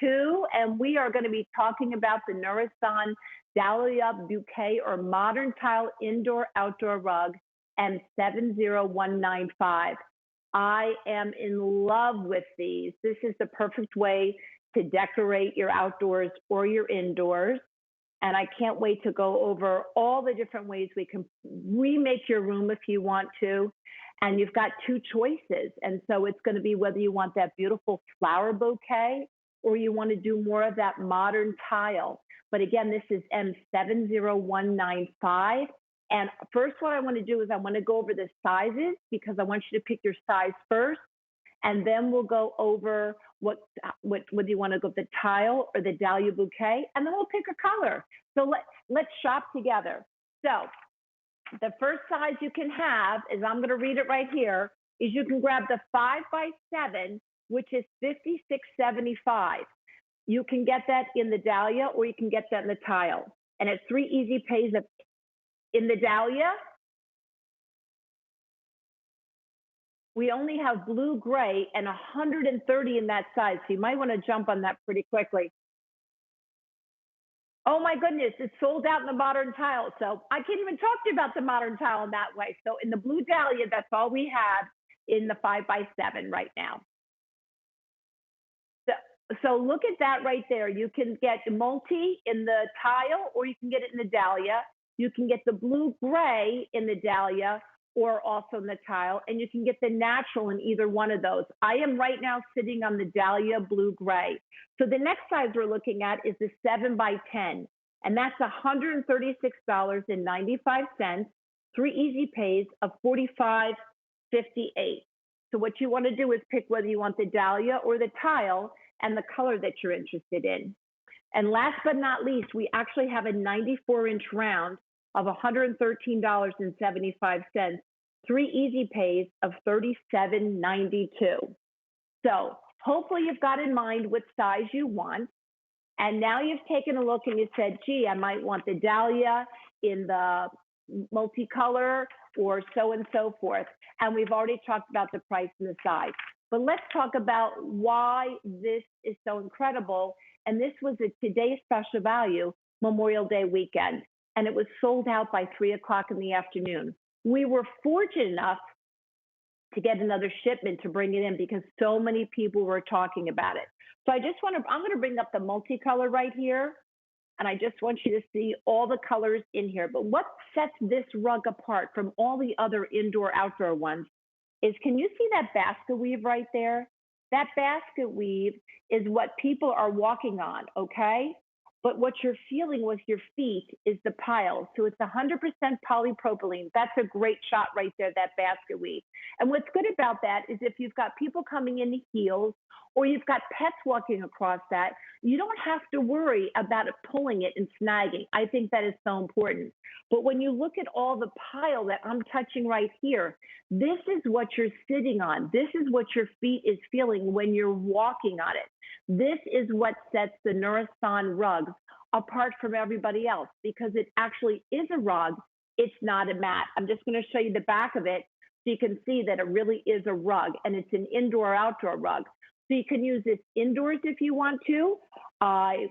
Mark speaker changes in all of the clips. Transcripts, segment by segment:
Speaker 1: 2, and we are going to be talking about the Nourison Dahlia Bouquet or Modern Tile Indoor Outdoor Rug M70195. I am in love with these. This is the perfect way to decorate your outdoors or your indoors. And I can't wait to go over all the different ways we can remake your room if you want to. And you've got 2 choices. And so it's going to be whether you want that beautiful flower bouquet or you want to do more of that modern tile. But again, this is M70195. And first, what I want to do is I want to go over the sizes because I want you to pick your size first. And then we'll go over whether you want to go with the tile or the Dahlia bouquet, and then we'll pick a color. So let's shop together. So the first size you can have is, I'm going to read it right here, is you can grab the 5x7, which is $56.75. You can get that in the Dahlia or you can get that in the tile. And it's 3 easy pays in the Dahlia. We only have blue, gray, and 130 in that size. So you might want to jump on that pretty quickly. Oh my goodness, it's sold out in the modern tile. So I can't even talk to you about the modern tile in that way. So in the blue Dahlia, that's all we have in the 5x7 right now. So look at that right there. You can get multi in the tile or you can get it in the Dahlia. You can get the blue gray in the Dahlia or also in the tile, and you can get the natural in either one of those. I am right now sitting on the Dahlia blue gray. So the next size we're looking at is the 7x10, and that's $136.95, 3 easy pays of $45.58. So what you want to do is pick whether you want the Dahlia or the tile and the color that you're interested in. And last but not least, we actually have a 94-inch round of $113.75, 3 easy pays of $37.92. So hopefully you've got in mind what size you want. And now you've taken a look and you said, gee, I might want the Dahlia in the multicolor or so and so forth. And we've already talked about the price and the size. But let's talk about why this is so incredible. And this was a today's special value, Memorial Day weekend. And it was sold out by 3 o'clock in the afternoon. We were fortunate enough to get another shipment to bring it in because so many people were talking about it. So I'm going to bring up the multicolor right here. And I just want you to see all the colors in here. But what sets this rug apart from all the other indoor outdoor ones is, can you see that basket weave right there? That basket weave is what people are walking on, okay? But what you're feeling with your feet is the pile. So it's 100% polypropylene. That's a great shot right there, that basket weave. And what's good about that is if you've got people coming in heels or you've got pets walking across that, you don't have to worry about it pulling it and snagging. I think that is so important. But when you look at all the pile that I'm touching right here, this is what you're sitting on. This is what your feet is feeling when you're walking on it. This is what sets the Nourison rugs apart from everybody else because it actually is a rug. It's not a mat. I'm just going to show you the back of it so you can see that it really is a rug, and it's an indoor-outdoor rug. So you can use this indoors if you want to. I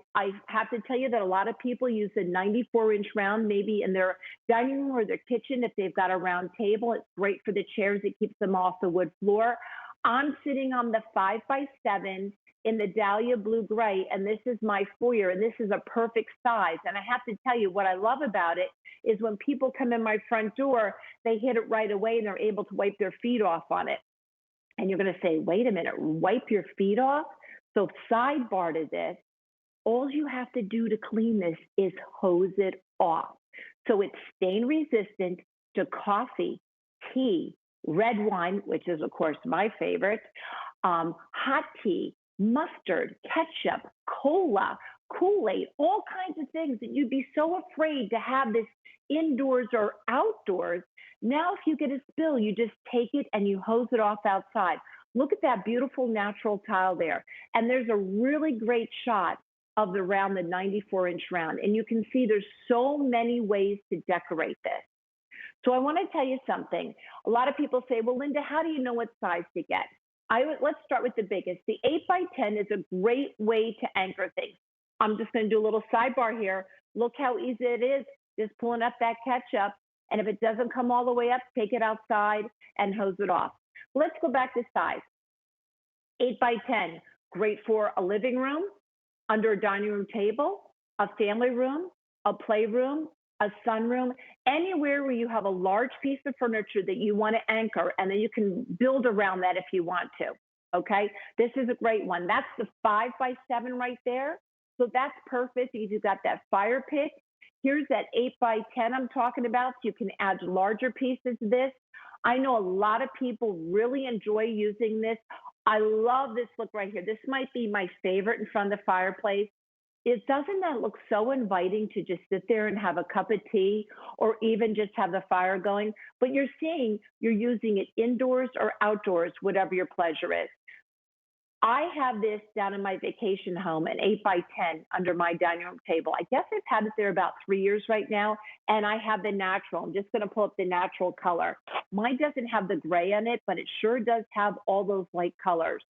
Speaker 1: have to tell you that a lot of people use a 94-inch round maybe in their dining room or their kitchen if they've got a round table. It's great for the chairs. It keeps them off the wood floor. I'm sitting on the 5x7 in the Dahlia blue gray, and this is my foyer, and this is a perfect size. And I have to tell you, what I love about it is when people come in my front door, they hit it right away and they're able to wipe their feet off on it. And you're going to say, wait a minute, wipe your feet off? So sidebar to this, all you have to do to clean this is hose it off. So it's stain resistant to coffee, tea, red wine, which is of course my favorite, hot tea, mustard, ketchup, cola, Kool-Aid, all kinds of things that you'd be so afraid to have this indoors or outdoors. Now, if you get a spill, you just take it and you hose it off outside. Look at that beautiful natural tile there. And there's a really great shot of the round, the 94-inch round. And you can see there's so many ways to decorate this. So I want to tell you something. A lot of people say, well, Linda, how do you know what size to get? Let's start with the biggest. The 8x10 is a great way to anchor things. I'm just going to do a little sidebar here. Look how easy it is, just pulling up that ketchup. And if it doesn't come all the way up, take it outside and hose it off. Let's go back to size. 8x10, great for a living room, under a dining room table, a family room, a playroom, a sunroom, anywhere where you have a large piece of furniture that you want to anchor, and then you can build around that if you want to, okay? This is a great one. That's the 5x7 right there. So that's perfect because you've got that fire pit. Here's that 8x10 I'm talking about. So you can add larger pieces to this. I know a lot of people really enjoy using this. I love this look right here. This might be my favorite in front of the fireplace. Doesn't that look so inviting to just sit there and have a cup of tea or even just have the fire going? But you're seeing you're using it indoors or outdoors, whatever your pleasure is. I have this down in my vacation home, an 8x10 under my dining room table. I guess I've had it there about 3 years right now, and I have the natural. I'm just going to pull up the natural color. Mine doesn't have the gray on it, but it sure does have all those light colors.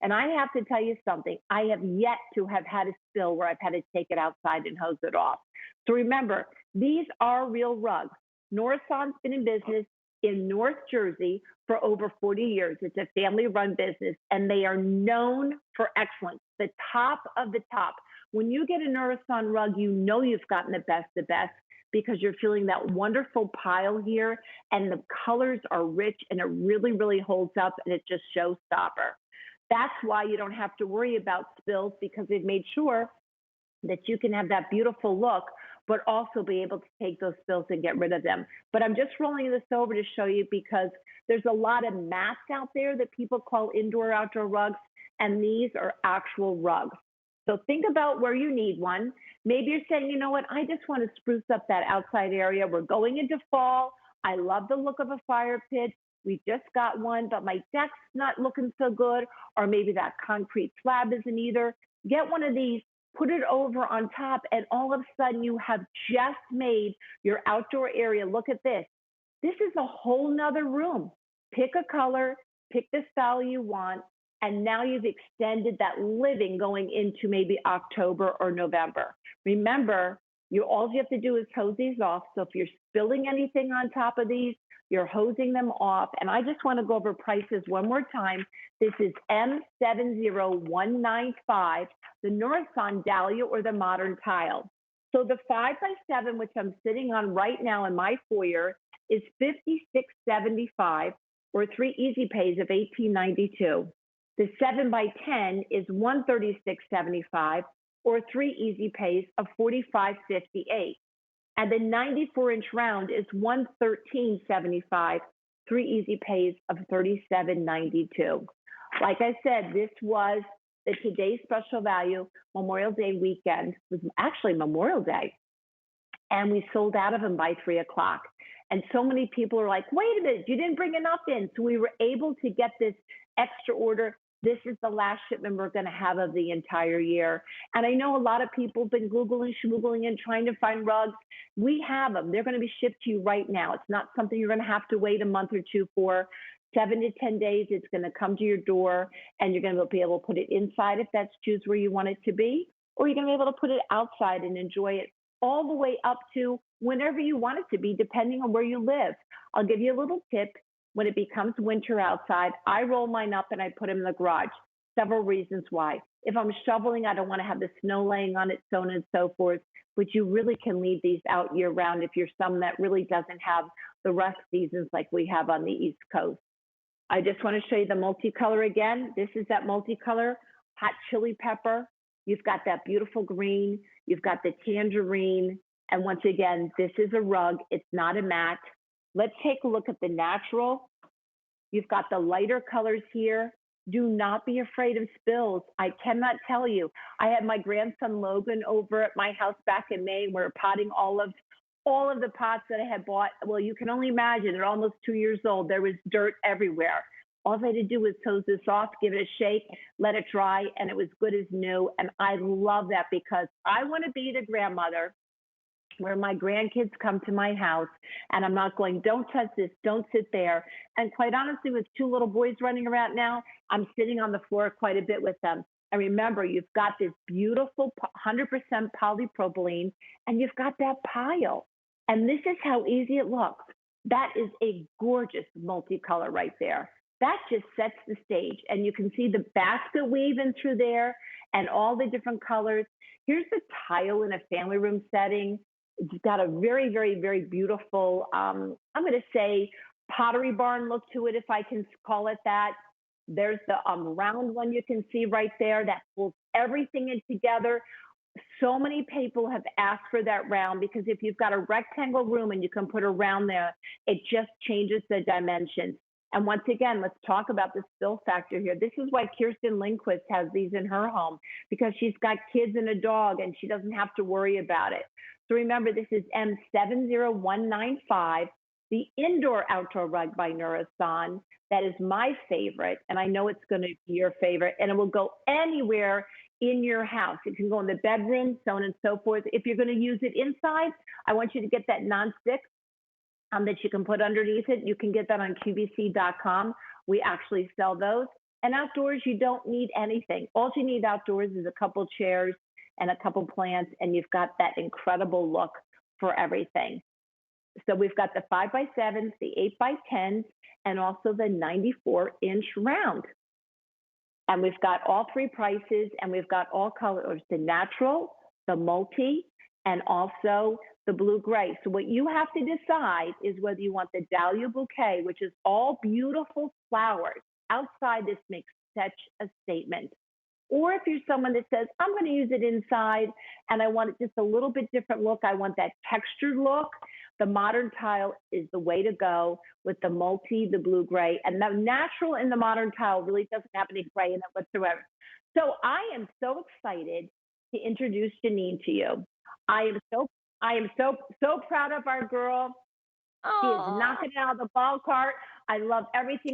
Speaker 1: And I have to tell you something, I have yet to have had a spill where I've had to take it outside and hose it off. So remember, these are real rugs. Nourison's been in business in North Jersey for over 40 years. It's a family-run business, and they are known for excellence, the top of the top. When you get a Nourison rug, you know you've gotten the best, because you're feeling that wonderful pile here, and the colors are rich, and it really, really holds up, and it's just showstopper. That's why you don't have to worry about spills, because they've made sure that you can have that beautiful look, but also be able to take those spills and get rid of them. But I'm just rolling this over to show you because there's a lot of mats out there that people call indoor outdoor rugs, and these are actual rugs. So think about where you need one. Maybe you're saying, you know what, I just want to spruce up that outside area. We're going into fall. I love the look of a fire pit. We just got one, but my deck's not looking so good, or maybe that concrete slab isn't either. Get one of these, put it over on top, and all of a sudden you have just made your outdoor area. Look at this. This is a whole nother room. Pick a color, pick the style you want, and now you've extended that living going into maybe October or November. Remember, all you have to do is hose these off. So if you're spilling anything on top of these, you're hosing them off. And I just want to go over prices one more time. This is M70195, the Nourison Dahlia or the modern tile. So the 5x7, which I'm sitting on right now in my foyer, is $56.75 or 3 easy pays of $18.92. The 7x10 is $136.75 or 3 easy pays of $45.58. And the 94-inch round is $113.75, 3 easy pays of $37.92. Like I said, this was the today's special value. Memorial Day weekend was actually Memorial Day, and we sold out of them by 3 o'clock. And so many people are like, wait a minute, you didn't bring enough in. So we were able to get this extra order. This is the last shipment we're going to have of the entire year. And I know a lot of people have been Googling, schmoogling, and trying to find rugs. We have them. They're going to be shipped to you right now. It's not something you're going to have to wait a month or two for. 7 to 10 days, it's going to come to your door, and you're going to be able to put it inside if that's choose where you want it to be, or you're going to be able to put it outside and enjoy it all the way up to whenever you want it to be, depending on where you live. I'll give you a little tip. When it becomes winter outside, I roll mine up and I put them in the garage. Several reasons why. If I'm shoveling, I don't want to have the snow laying on it, so on and so forth. But you really can leave these out year round if you're someone that really doesn't have the rough seasons like we have on the East Coast. I just want to show you the multicolor again. This is that multicolor, hot chili pepper. You've got that beautiful green. You've got the tangerine. And once again, this is a rug. It's not a mat. Let's take a look at the natural. You've got the lighter colors here. Do not be afraid of spills. I cannot tell you. I had my grandson Logan over at my house back in May. We're potting all of the pots that I had bought. Well, you can only imagine, they're almost 2 years old. There was dirt everywhere. All I had to do was hose this off, give it a shake, let it dry, and it was good as new. And I love that because I want to be the grandmother where my grandkids come to my house and I'm not going, don't touch this, don't sit there. And quite honestly, with two little boys running around now, I'm sitting on the floor quite a bit with them. And remember, you've got this beautiful 100% polypropylene and you've got that pile. And this is how easy it looks. That is a gorgeous multicolor right there. That just sets the stage. And you can see the basket weave in through there and all the different colors. Here's the tile in a family room setting. It's got a very, very, very beautiful, I'm going to say pottery barn look to it, if I can call it that. There's the round one you can see right there that pulls everything in together. So many people have asked for that round because if you've got a rectangle room and you can put a round there, it just changes the dimensions. And once again, let's talk about the spill factor here. This is why Kirsten Lindquist has these in her home, because she's got kids and a dog and she doesn't have to worry about it. So remember, this is M70195, the indoor-outdoor rug by Nourison. That is my favorite, and I know it's going to be your favorite, and it will go anywhere in your house. It can go in the bedroom, so on and so forth. If you're going to use it inside, I want you to get that nonstick that you can put underneath it. You can get that on QVC.com. We actually sell those. And outdoors, you don't need anything. All you need outdoors is a couple chairs and a couple plants, and you've got that incredible look for everything. So we've got the 5x7s, the 8x10s, and also the 94-inch round. And we've got all three prices, and we've got all colors, the natural, the multi, and also the blue-gray. So what you have to decide is whether you want the Dahlia Bouquet, which is all beautiful flowers. Outside, this makes such a statement. Or if you're someone that says, I'm going to use it inside, and I want it just a little bit different look, I want that textured look, the modern tile is the way to go with the multi, the blue-gray. And the natural in the modern tile really doesn't have any gray in it whatsoever. So I am so excited to introduce Janine to you. I am so proud of our girl. She is knocking it out of the ball cart. I love everything